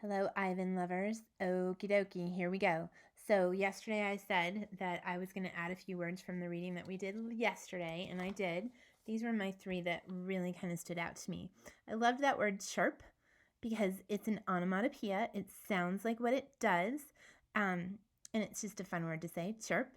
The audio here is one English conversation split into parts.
Hello, Ivan lovers. Okie dokie, here we go. So, yesterday I said that I was going to add a few words from the reading that we did yesterday, and I did. These were my three that really kind of stood out to me. I loved that word chirp because it's an onomatopoeia. It sounds like what it does, and it's just a fun word to say, chirp.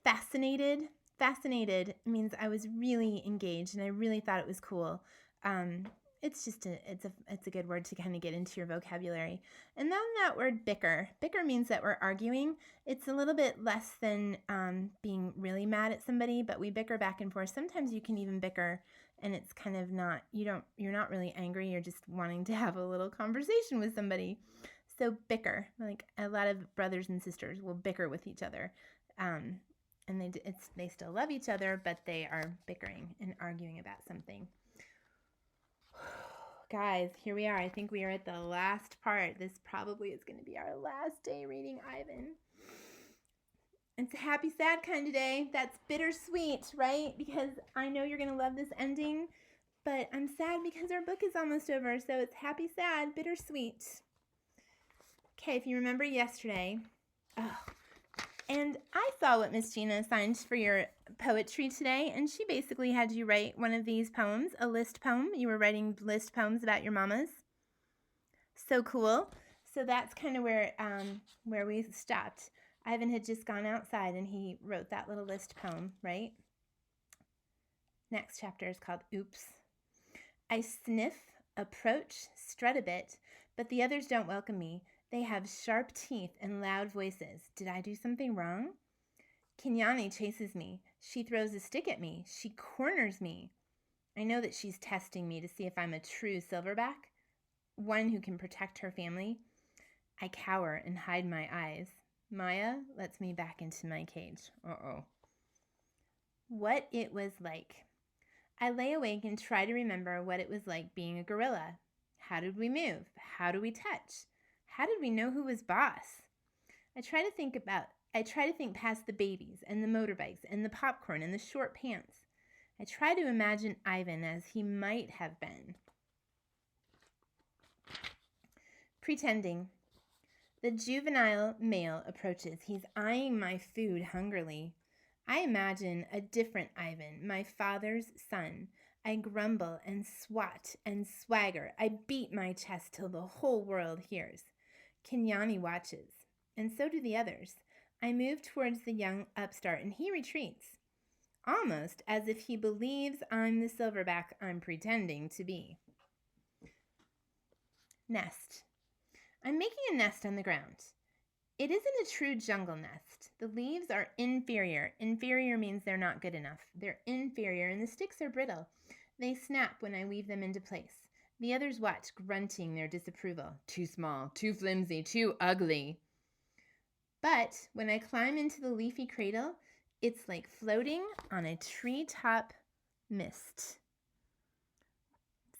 Fascinated. Fascinated means I was really engaged and I really thought it was cool. It's just it's a good word to kind of get into your vocabulary. And then that word bicker. Bicker means that we're arguing. It's a little bit less than being really mad at somebody, but we bicker back and forth. Sometimes you can even bicker and it's kind of not you're not really angry, you're just wanting to have a little conversation with somebody. So bicker, like a lot of brothers and sisters will bicker with each other. And they still love each other, but they are bickering and arguing about something. Guys, here we are. I think we are at the last part. This probably is going to be our last day reading Ivan. It's a happy, sad kind of day. That's bittersweet, right? Because I know you're going to love this ending, but I'm sad because our book is almost over. So it's happy, sad, bittersweet. Okay, if you remember yesterday, and I saw what Miss Gina assigned for your poetry today, and she basically had you write one of these poems, a list poem. You were writing list poems about your mamas. So cool. So that's kind of where we stopped. Ivan had just gone outside and he wrote that little list poem, right? Next chapter is called Oops. I sniff, approach, strut a bit, but the others don't welcome me. They have sharp teeth and loud voices. Did I do something wrong? Kenyani chases me. She throws a stick at me. She corners me. I know that she's testing me to see if I'm a true silverback, one who can protect her family. I cower and hide my eyes. Maya lets me back into my cage. Uh-oh. What it was like. I lay awake and try to remember what it was like being a gorilla. How did we move? How do we touch? How did we know who was boss? I try to think past the babies and the motorbikes and the popcorn and the short pants. I try to imagine Ivan as he might have been. Pretending. The juvenile male approaches. He's eyeing my food hungrily. I imagine a different Ivan, my father's son. I grumble and swat and swagger. I beat my chest till the whole world hears. Kenyani watches, and so do the others. I move towards the young upstart, and he retreats, almost as if he believes I'm the silverback I'm pretending to be. Nest. I'm making a nest on the ground. It isn't a true jungle nest. The leaves are inferior. Inferior means they're not good enough. They're inferior, and the sticks are brittle. They snap when I weave them into place. The others watch, grunting their disapproval. Too small, too flimsy, too ugly. But when I climb into the leafy cradle, it's like floating on a treetop mist.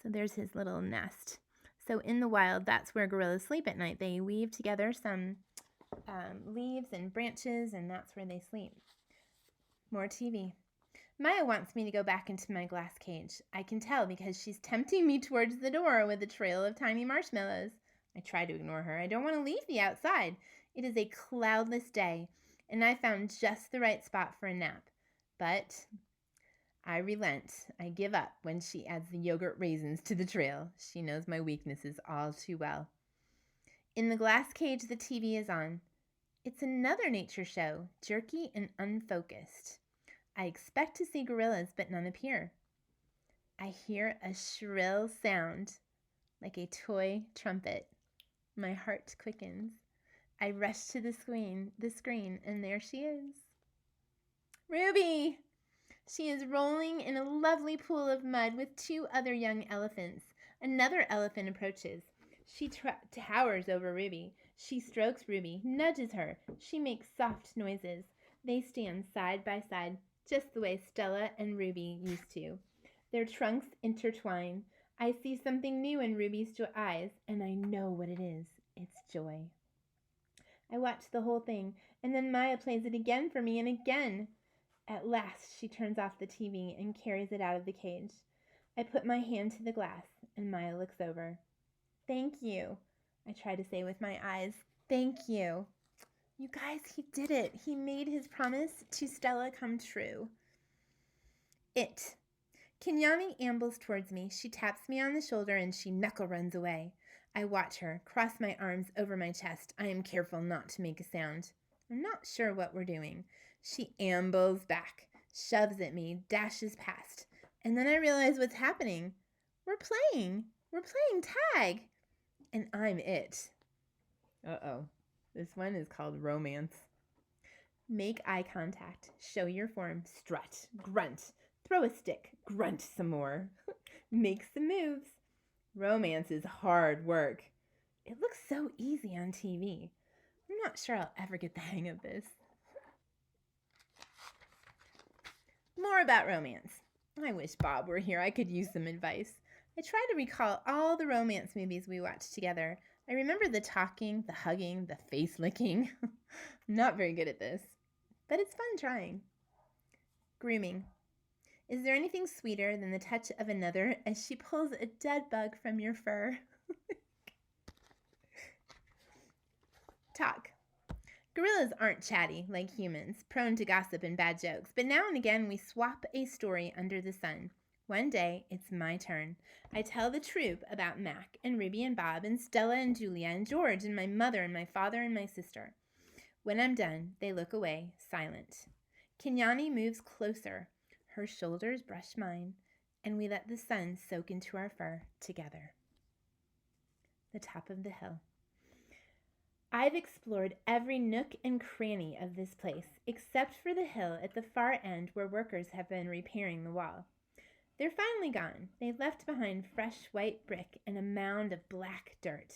So there's his little nest. So in the wild, that's where gorillas sleep at night. They weave together some leaves and branches, and that's where they sleep. More TV. Maya wants me to go back into my glass cage. I can tell because she's tempting me towards the door with a trail of tiny marshmallows. I try to ignore her. I don't want to leave the outside. It is a cloudless day, and I found just the right spot for a nap. But I relent. I give up when she adds the yogurt raisins to the trail. She knows my weaknesses all too well. In the glass cage, the TV is on. It's another nature show, jerky and unfocused. I expect to see gorillas, but none appear. I hear a shrill sound, like a toy trumpet. My heart quickens. I rush to the screen, and there she is. Ruby! She is rolling in a lovely pool of mud with two other young elephants. Another elephant approaches. She towers over Ruby. She strokes Ruby, nudges her. She makes soft noises. They stand side by side, just the way Stella and Ruby used to. Their trunks intertwine. I see something new in Ruby's eyes, and I know what it is. It's joy. I watch the whole thing, and then Maya plays it again for me and again. At last she turns off the TV and carries it out of the cage. I put my hand to the glass, and Maya looks over. Thank you. I try to say with my eyes. Thank you. You guys, he did it. He made his promise to Stella come true. Kenyani ambles towards me. She taps me on the shoulder and she knuckle runs away. I watch her, cross my arms over my chest. I am careful not to make a sound. I'm not sure what we're doing. She ambles back, shoves at me, dashes past. And then I realize what's happening. We're playing tag. And I'm it. Uh-oh. This one is called romance. Make eye contact. Show your form. Strut. Grunt. Throw a stick. Grunt some more. Make some moves. Romance is hard work. It looks so easy on TV. I'm not sure I'll ever get the hang of this. More about romance. I wish Bob were here. I could use some advice. I try to recall all the romance movies we watched together. I remember the talking, the hugging, the face licking. I'm not very good at this, but it's fun trying. Grooming. Is there anything sweeter than the touch of another as she pulls a dead bug from your fur? Talk. Gorillas aren't chatty like humans, prone to gossip and bad jokes, but now and again we swap a story under the sun. One day, it's my turn. I tell the troop about Mac and Ruby and Bob and Stella and Julia and George and my mother and my father and my sister. When I'm done, they look away, silent. Kenyani moves closer. Her shoulders brush mine, and we let the sun soak into our fur together. The top of the hill. I've explored every nook and cranny of this place, except for the hill at the far end where workers have been repairing the wall. They're finally gone. They've left behind fresh white brick and a mound of black dirt.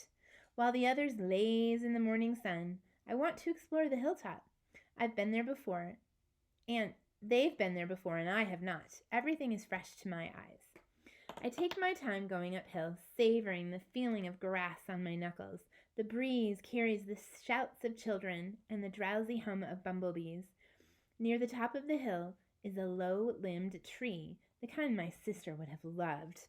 While the others laze in the morning sun, I want to explore the hilltop. I've been there before, and they've been there before, and I have not. Everything is fresh to my eyes. I take my time going uphill, savoring the feeling of grass on my knuckles. The breeze carries the shouts of children and the drowsy hum of bumblebees. Near the top of the hill is a low-limbed tree, the kind my sister would have loved.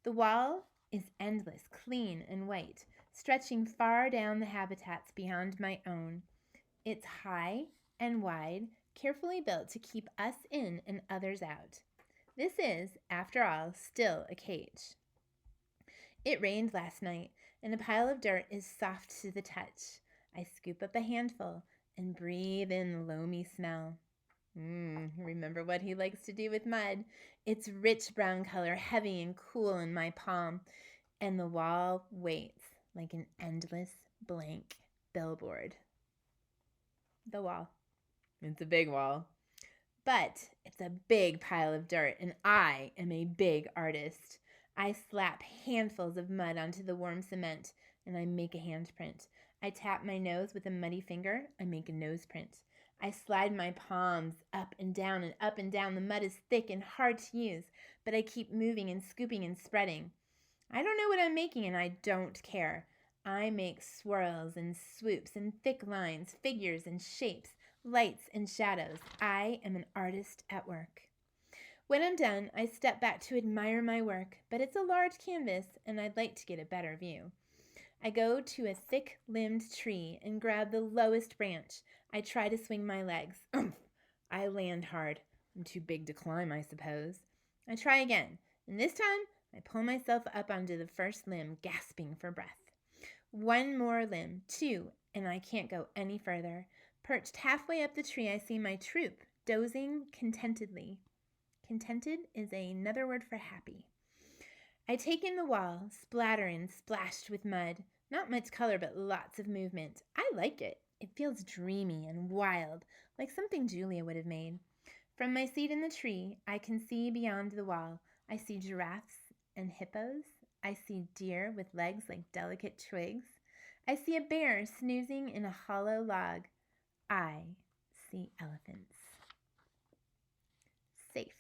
The wall is endless, clean and white, stretching far down the habitats beyond my own. It's high and wide, carefully built to keep us in and others out. This is, after all, still a cage. It rained last night, and a pile of dirt is soft to the touch. I scoop up a handful and breathe in the loamy smell. Remember what he likes to do with mud. It's rich brown color, heavy and cool in my palm, and the wall waits like an endless blank billboard. The wall. It's a big wall. But it's a big pile of dirt, and I am a big artist. I slap handfuls of mud onto the warm cement, and I make a handprint. I tap my nose with a muddy finger. I make a nose print. I slide my palms up and down and up and down. The mud is thick and hard to use, but I keep moving and scooping and spreading. I don't know what I'm making, and I don't care. I make swirls and swoops and thick lines, figures and shapes, lights and shadows. I am an artist at work. When I'm done, I step back to admire my work, but it's a large canvas, and I'd like to get a better view. I go to a thick-limbed tree and grab the lowest branch. I try to swing my legs. I land hard. I'm too big to climb, I suppose. I try again, and this time I pull myself up onto the first limb, gasping for breath. One more limb, two, and I can't go any further. Perched halfway up the tree, I see my troop, dozing contentedly. Contented is another word for happy. I take in the wall, splattering, splashed with mud. Not much color, but lots of movement. I like it. It feels dreamy and wild, like something Julia would have made. From my seat in the tree, I can see beyond the wall. I see giraffes and hippos. I see deer with legs like delicate twigs. I see a bear snoozing in a hollow log. I see elephants. Safe.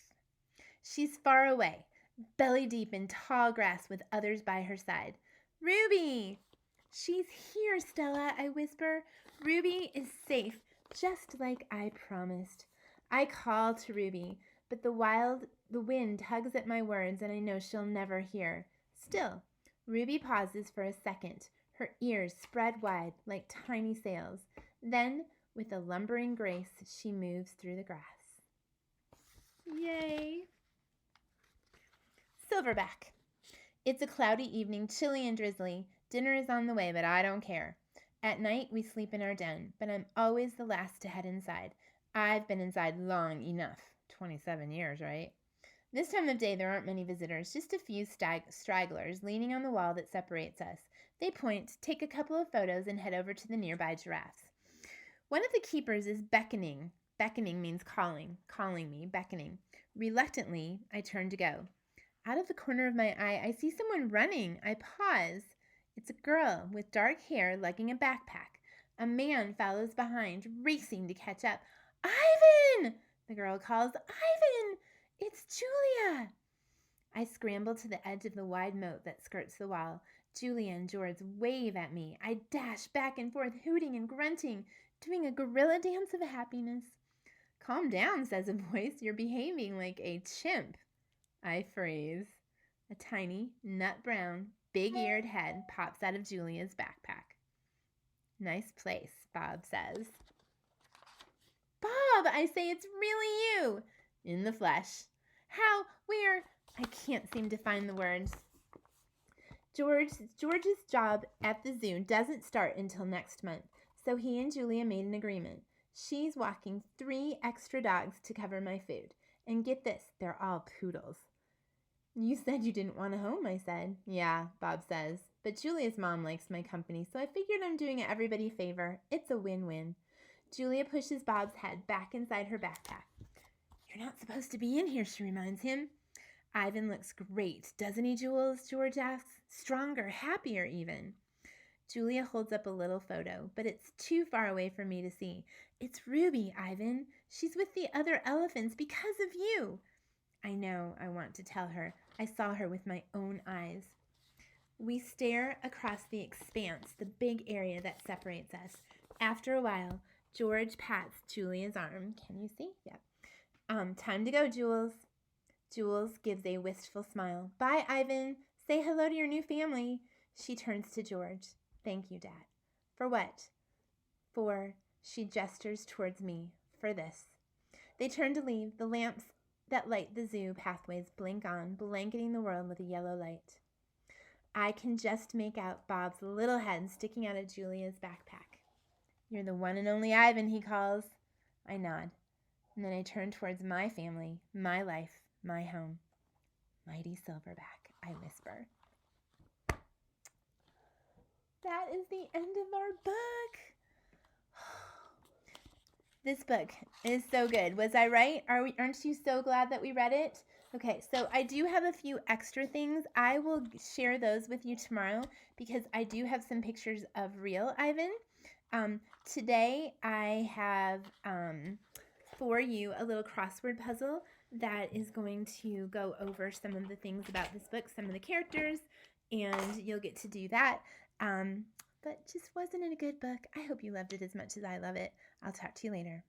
She's far away, belly deep in tall grass with others by her side. Ruby! She's here, Stella, I whisper. Ruby is safe, just like I promised. I call to Ruby, but the wind tugs at my words, and I know she'll never hear. Still, Ruby pauses for a second, Her ears spread wide like tiny sails. Then, with a lumbering grace, she moves through the grass. Yay! Silverback. It's a cloudy evening, chilly and drizzly. Dinner is on the way, but I don't care. At night, we sleep in our den, but I'm always the last to head inside. I've been inside long enough. 27 years, right? This time of day, there aren't many visitors, just a few stragglers leaning on the wall that separates us. They point, take a couple of photos, and head over to the nearby giraffes. One of the keepers is beckoning. Beckoning means calling me, beckoning. Reluctantly, I turn to go. Out of the corner of my eye, I see someone running. I pause. It's a girl with dark hair lugging a backpack. A man follows behind, racing to catch up. Ivan! The girl calls. Ivan! It's Julia! I scramble to the edge of the wide moat that skirts the wall. Julia and George wave at me. I dash back and forth, hooting and grunting, doing a gorilla dance of happiness. Calm down, says a voice. You're behaving like a chimp. I freeze. A tiny, nut-brown, big-eared head pops out of Julia's backpack. Nice place, Bob says. Bob, I say, it's really you. In the flesh. How? Where? I can't seem to find the words. George's job at the zoo doesn't start until next month, so he and Julia made an agreement. She's walking 3 extra dogs to cover my food. And get this, they're all poodles. You said you didn't want a home, I said. Yeah, Bob says. But Julia's mom likes my company, so I figured I'm doing everybody a favor. It's a win-win. Julia pushes Bob's head back inside her backpack. You're not supposed to be in here, she reminds him. Ivan looks great, doesn't he, Jules? George asks. Stronger, happier even. Julia holds up a little photo, but it's too far away for me to see. It's Ruby, Ivan. She's with the other elephants because of you. I know, I want to tell her. I saw her with my own eyes. We stare across the expanse, the big area that separates us. After a while, George pats Julia's arm. Can you see? Yeah. Time to go, Jules. Jules gives a wistful smile. Bye, Ivan. Say hello to your new family. She turns to George. Thank you, Dad. For what? She gestures towards me. For this. They turn to leave. The lamps that light the zoo pathways blink on, blanketing the world with a yellow light. I can just make out Bob's little head sticking out of Julia's backpack. You're the one and only Ivan, he calls. I nod, and then I turn towards my family, my life, my home. Mighty Silverback, I whisper. That is the end of our book. This book is so good. Was I right? Aren't you so glad that we read it? Okay, so I do have a few extra things. I will share those with you tomorrow because I do have some pictures of real Ivan. Today I have for you a little crossword puzzle that is going to go over some of the things about this book, some of the characters, and you'll get to do that. But just wasn't it a good book? I hope you loved it as much as I love it. I'll talk to you later. Bye.